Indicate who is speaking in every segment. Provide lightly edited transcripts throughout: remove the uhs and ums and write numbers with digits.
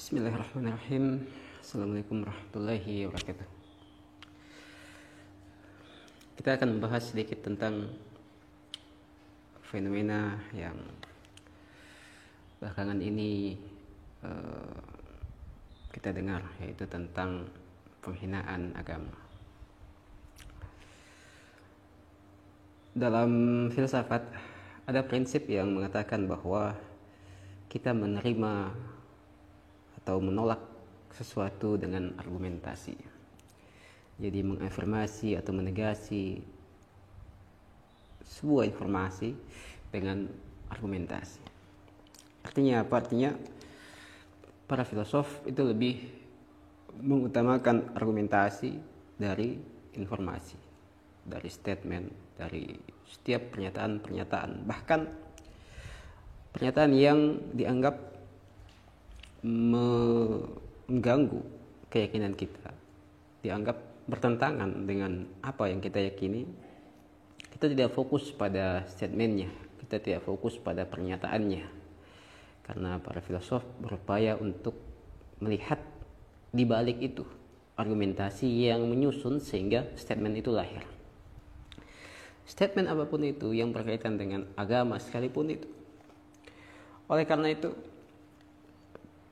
Speaker 1: Bismillahirrahmanirrahim. Assalamualaikum warahmatullahi wabarakatuh. Kita akan membahas sedikit tentang fenomena yang belakangan ini kita dengar, yaitu tentang penghinaan agama. Dalam filsafat ada prinsip yang mengatakan bahwa kita menerima atau menolak sesuatu dengan argumentasi. Jadi mengafirmasi atau menegasi sebuah informasi dengan argumentasi. Artinya apa? Artinya para filosof itu lebih mengutamakan argumentasi dari informasi, dari statement, dari setiap pernyataan-pernyataan, bahkan pernyataan yang dianggap mengganggu keyakinan kita, dianggap bertentangan dengan apa yang kita yakini, kita tidak fokus pada statementnya, kita tidak fokus pada pernyataannya, karena para filosof berupaya untuk melihat di balik itu argumentasi yang menyusun sehingga statement itu lahir. Statement apapun itu yang berkaitan dengan agama sekalipun itu. Oleh karena itu,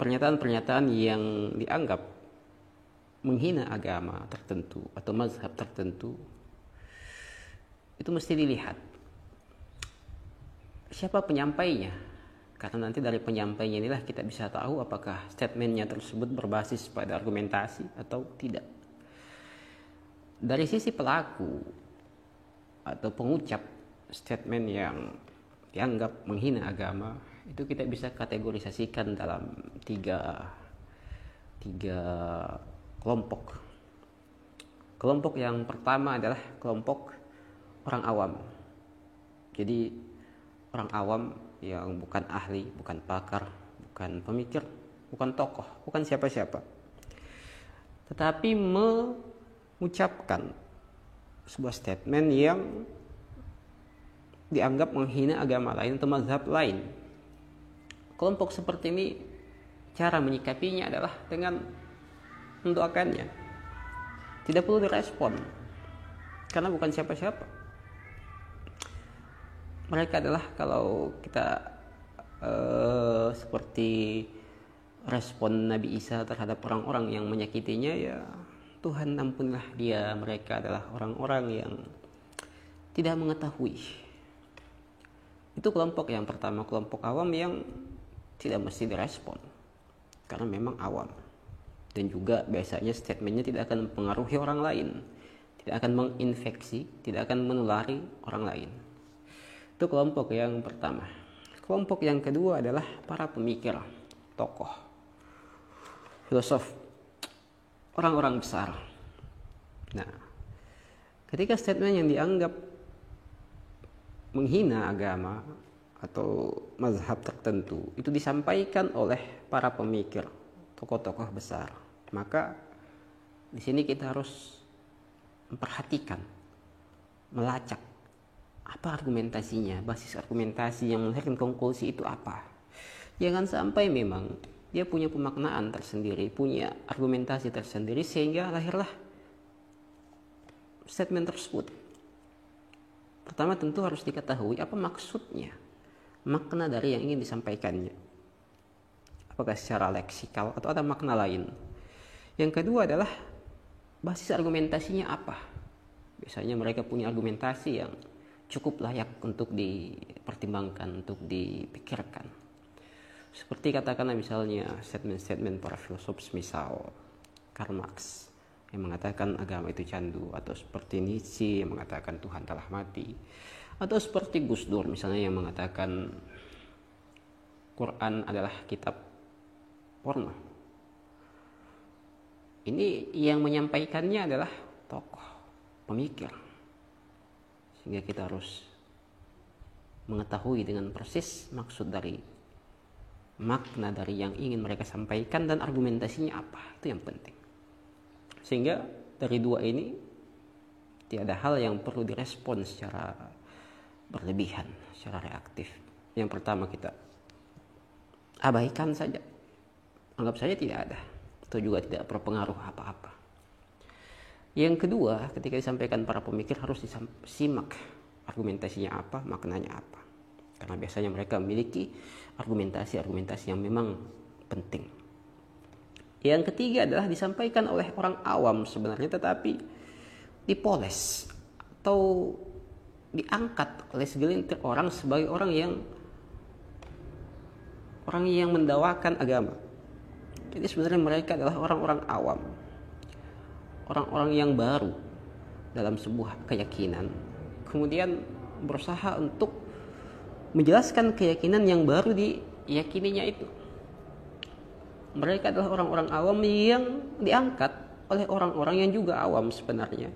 Speaker 1: pernyataan-pernyataan yang dianggap menghina agama tertentu atau mazhab tertentu itu mesti dilihat siapa penyampainya, karena nanti dari penyampainya inilah kita bisa tahu apakah statementnya tersebut berbasis pada argumentasi atau tidak. Dari sisi pelaku atau pengucap statement yang dianggap menghina agama, itu kita bisa kategorisasikan dalam tiga kelompok. Kelompok yang pertama adalah kelompok orang awam. Jadi orang awam yang bukan ahli, bukan pakar, bukan pemikir, bukan tokoh, bukan siapa-siapa, tetapi mengucapkan sebuah statement yang dianggap menghina agama lain atau mazhab lain. Kelompok seperti ini cara menyikapinya adalah dengan mendoakannya. Tidak perlu direspon, karena bukan siapa-siapa. Mereka adalah, kalau kita seperti respon Nabi Isa terhadap orang-orang yang menyakitinya, ya Tuhan ampunilah dia, mereka adalah orang-orang yang tidak mengetahui. Itu kelompok yang pertama, kelompok awam yang tidak mesti direspon karena memang awam, dan juga biasanya statementnya tidak akan mempengaruhi orang lain, tidak akan menginfeksi, tidak akan menulari orang lain. Itu kelompok yang pertama. Kelompok yang kedua adalah para pemikir, tokoh, filosof, orang-orang besar. Nah, ketika statement yang dianggap menghina agama atau mazhab tertentu itu disampaikan oleh para pemikir, tokoh-tokoh besar, maka di sini kita harus memperhatikan, melacak apa argumentasinya, basis argumentasi yang melahirkan konklusi itu apa. Jangan sampai memang dia punya pemaknaan tersendiri, punya argumentasi tersendiri, sehingga lahirlah statement tersebut. Pertama tentu harus diketahui apa maksudnya, makna dari yang ingin disampaikannya, apakah secara leksikal atau ada makna lain. Yang kedua adalah basis argumentasinya apa. Biasanya mereka punya argumentasi yang cukup layak untuk dipertimbangkan, untuk dipikirkan. Seperti katakanlah misalnya statement-statement para filosof, misal Karl Marx yang mengatakan agama itu candu, atau seperti Nietzsche yang mengatakan Tuhan telah mati, atau seperti Gus Dur misalnya yang mengatakan Quran adalah kitab porno. Ini yang menyampaikannya adalah tokoh, pemikir, sehingga kita harus mengetahui dengan persis maksud dari, makna dari yang ingin mereka sampaikan, dan argumentasinya apa. Itu yang penting. Sehingga dari dua ini tidak ada hal yang perlu direspon secara berlebihan, secara reaktif. Yang pertama, kita abaikan saja anggap saja tidak ada, atau juga tidak berpengaruh apa-apa. Yang kedua, ketika disampaikan para pemikir harus disimak argumentasinya apa, maknanya apa. Karena biasanya mereka memiliki argumentasi-argumentasi yang memang penting. Yang ketiga adalah disampaikan oleh orang awam sebenarnya, tetapi dipoles atau diangkat oleh segelintir orang sebagai orang yang mendakwakan agama. Jadi sebenarnya mereka adalah orang-orang awam, orang-orang yang baru dalam sebuah keyakinan, kemudian berusaha untuk menjelaskan keyakinan yang baru diyakininya itu. Mereka adalah orang-orang awam yang diangkat oleh orang-orang yang juga awam sebenarnya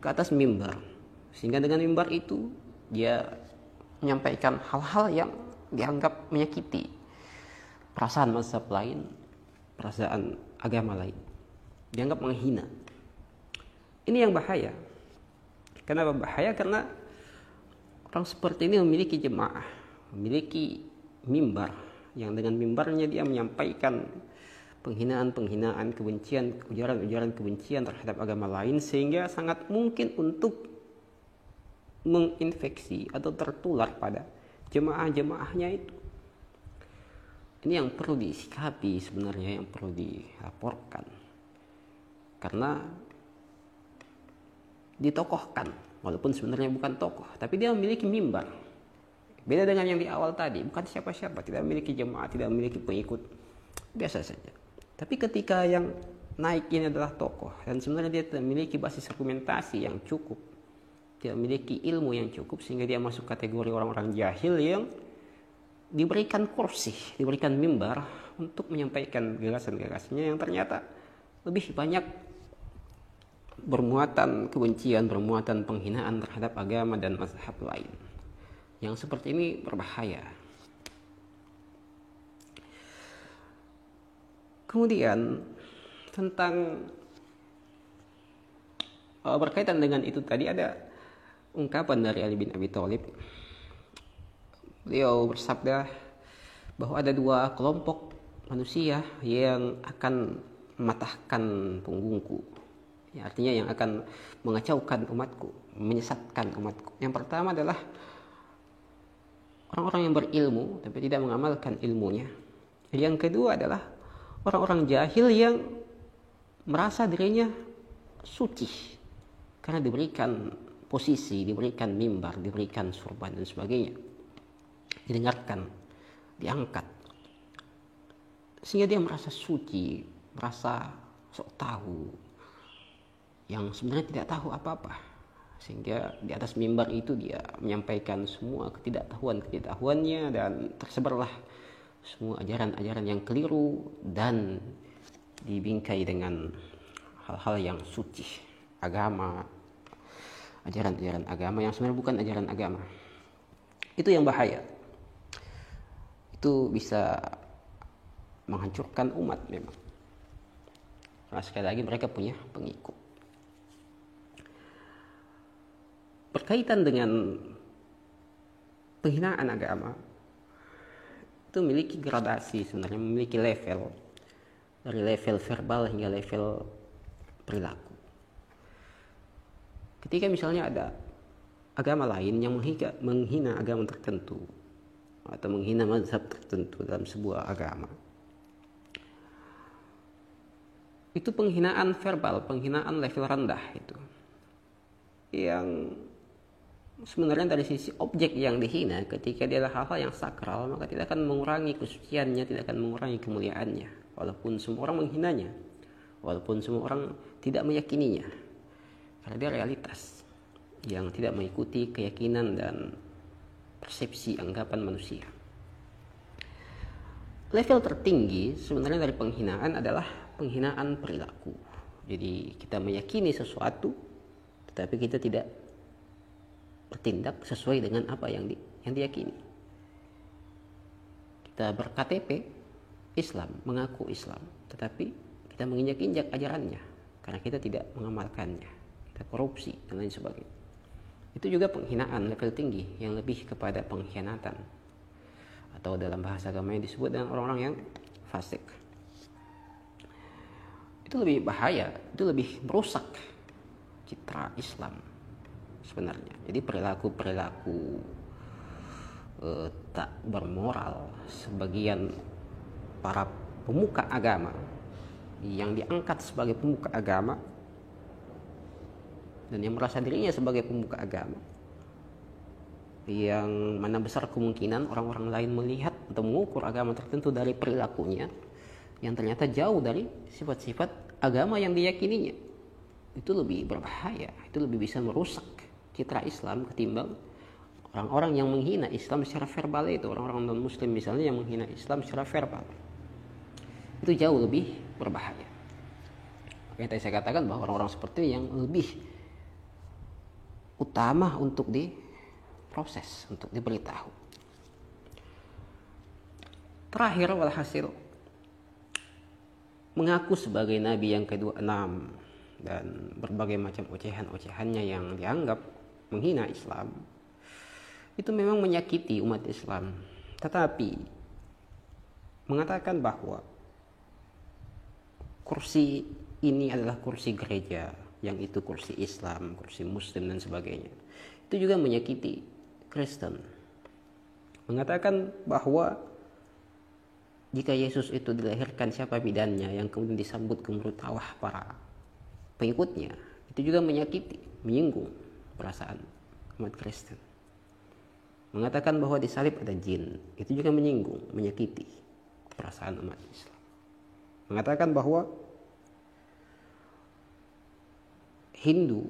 Speaker 1: ke atas mimbar, sehingga dengan mimbar itu dia menyampaikan hal-hal yang dianggap menyakiti perasaan mazhab lain, perasaan agama lain, dianggap menghina. Ini yang bahaya. Kenapa bahaya? Karena orang seperti ini memiliki jemaah, memiliki mimbar, yang dengan mimbarnya dia menyampaikan penghinaan-penghinaan, kebencian, ujaran-ujaran kebencian terhadap agama lain, sehingga sangat mungkin untuk menginfeksi atau tertular pada jemaah-jemaahnya itu. Ini yang perlu disikapi sebenarnya, yang perlu dilaporkan. Karena ditokohkan, walaupun sebenarnya bukan tokoh, tapi dia memiliki mimbar. Beda dengan yang di awal tadi, bukan siapa-siapa, tidak memiliki jemaah, tidak memiliki pengikut, biasa saja. Tapi ketika yang naik ini adalah tokoh, dan sebenarnya dia tidak memiliki basis argumentasi yang cukup, tidak memiliki ilmu yang cukup, sehingga dia masuk kategori orang-orang jahil yang diberikan kursi, diberikan mimbar untuk menyampaikan gagasan-gagasannya yang ternyata lebih banyak bermuatan kebencian, bermuatan penghinaan terhadap agama dan mazhab lain. Yang seperti ini berbahaya. Kemudian tentang berkaitan dengan itu tadi ada ungkapan dari Ali bin Abi Thalib. Beliau bersabda bahwa ada dua kelompok manusia yang akan mematahkan punggungku. Ya, artinya yang akan mengacaukan umatku, menyesatkan umatku. Yang pertama adalah orang-orang yang berilmu tapi tidak mengamalkan ilmunya. Yang kedua adalah orang-orang jahil yang merasa dirinya suci karena diberikan posisi, diberikan mimbar, diberikan surban dan sebagainya, didengarkan, diangkat, sehingga dia merasa suci, merasa sok tahu, yang sebenarnya tidak tahu apa-apa. Sehingga di atas mimbar itu dia menyampaikan semua ketidaktahuannya, dan tersebarlah semua ajaran-ajaran yang keliru dan dibingkai dengan hal-hal yang suci, agama, ajaran-ajaran agama yang sebenarnya bukan ajaran agama. Itu yang bahaya. Itu bisa menghancurkan umat memang. Karena sekali lagi mereka punya pengikut. Berkaitan dengan penghinaan agama, itu memiliki gradasi sebenarnya, memiliki level, dari level verbal hingga level perilaku. Ketika misalnya ada agama lain yang menghina agama tertentu atau menghina mazhab tertentu dalam sebuah agama, itu penghinaan verbal, penghinaan level rendah itu, yang sebenarnya dari sisi objek yang dihina, ketika dia adalah hal-hal yang sakral, maka tidak akan mengurangi kesuciannya, tidak akan mengurangi kemuliaannya, walaupun semua orang menghinanya, walaupun semua orang tidak meyakininya, karena dia realitas yang tidak mengikuti keyakinan dan persepsi anggapan manusia. Level tertinggi sebenarnya dari penghinaan adalah penghinaan perilaku. Jadi kita meyakini sesuatu, tetapi kita tidak bertindak sesuai dengan apa yang diyakini. Kita ber-KTP Islam, mengaku Islam, tetapi kita menginjak-injak ajarannya karena kita tidak mengamalkannya, kita korupsi dan lain sebagainya. Itu juga penghinaan level tinggi yang lebih kepada pengkhianatan, atau dalam bahasa agama yang disebut dengan orang-orang yang fasik. itu lebih bahaya, itu lebih merusak citra Islam sebenarnya. Jadi perilaku-perilaku tak bermoral sebagian para pemuka agama yang diangkat sebagai pemuka agama dan yang merasa dirinya sebagai pemuka agama, yang mana besar kemungkinan orang-orang lain melihat atau mengukur agama tertentu dari perilakunya yang ternyata jauh dari sifat-sifat agama yang diyakininya. Itu lebih berbahaya, itu lebih bisa merusak citra Islam ketimbang orang-orang yang menghina Islam secara verbal. Itu orang-orang non muslim misalnya yang menghina Islam secara verbal, itu jauh lebih berbahaya. Makanya tadi saya katakan bahwa orang-orang seperti ini yang lebih utama untuk diproses, untuk diberitahu. Terakhir, walhasil, mengaku sebagai nabi yang ke-26 dan berbagai macam ocehan-ocehannya yang dianggap menghina Islam, itu memang menyakiti umat Islam. Tetapi mengatakan bahwa kursi ini adalah kursi gereja, yang itu kursi Islam, kursi Muslim dan sebagainya, itu juga menyakiti Kristen. Mengatakan bahwa jika Yesus itu dilahirkan siapa bidannya, yang kemudian disambut gemuruh tawa para pengikutnya, itu juga menyakiti, menyinggung perasaan umat Kristen. Mengatakan bahwa di salib ada jin, itu juga menyinggung, menyakiti perasaan umat Islam. Mengatakan bahwa Hindu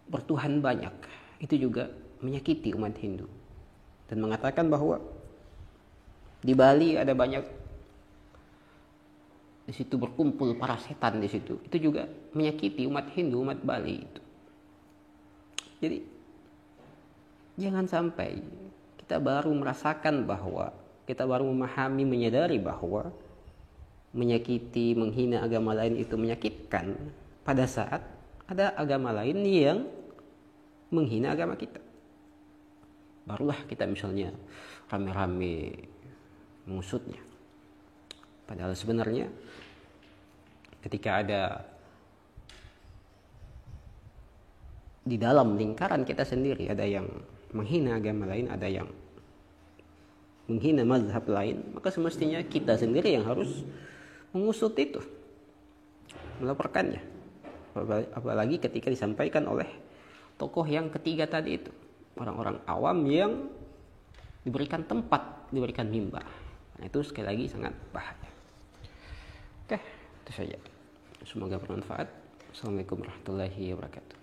Speaker 1: bertuhan banyak, itu juga menyakiti umat Hindu. Dan mengatakan bahwa di Bali ada banyak, di situ berkumpul para setan di situ, itu juga menyakiti umat Hindu, umat Bali itu. Jadi jangan sampai kita baru merasakan bahwa, kita baru memahami, menyadari bahwa menyakiti, menghina agama lain itu menyakitkan pada saat ada agama lain yang menghina agama kita. Barulah kita misalnya rame-rame mengusutnya. Padahal sebenarnya ketika ada di dalam lingkaran kita sendiri ada yang menghina agama lain, ada yang menghina mazhab lain, maka semestinya kita sendiri yang harus mengusut itu, melaporkannya. Apalagi ketika disampaikan oleh tokoh yang ketiga tadi itu, orang-orang awam yang diberikan tempat, diberikan mimbar. Nah, itu sekali lagi sangat bahaya. Oke, itu saja. Semoga bermanfaat. Assalamualaikum warahmatullahi wabarakatuh.